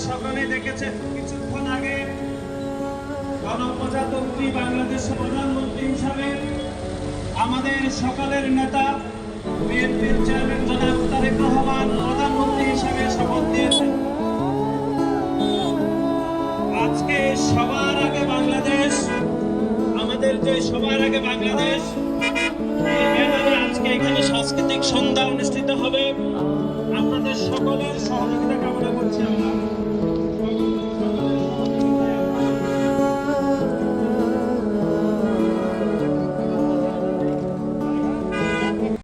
সকলেই দেখেছেন কিছুক্ষণ আগে গণপ্রজাতন্ত্রী বাংলাদেশের প্রধানমন্ত্রী হিসাবে আমাদের সকলের নেতা বিএনপির চেয়ারম্যান জনাব তারেক রহমান প্রধানমন্ত্রী হিসাবে শপথ দিয়েছেন। আজকে সবার আগে বাংলাদেশ, আমাদের যে সবার আগে বাংলাদেশ আজকে এখানে সাংস্কৃতিক সন্ধ্যা অনুষ্ঠিত হবে। আপনাদের সকলের সহযোগিতা কামনা করছি আমরা।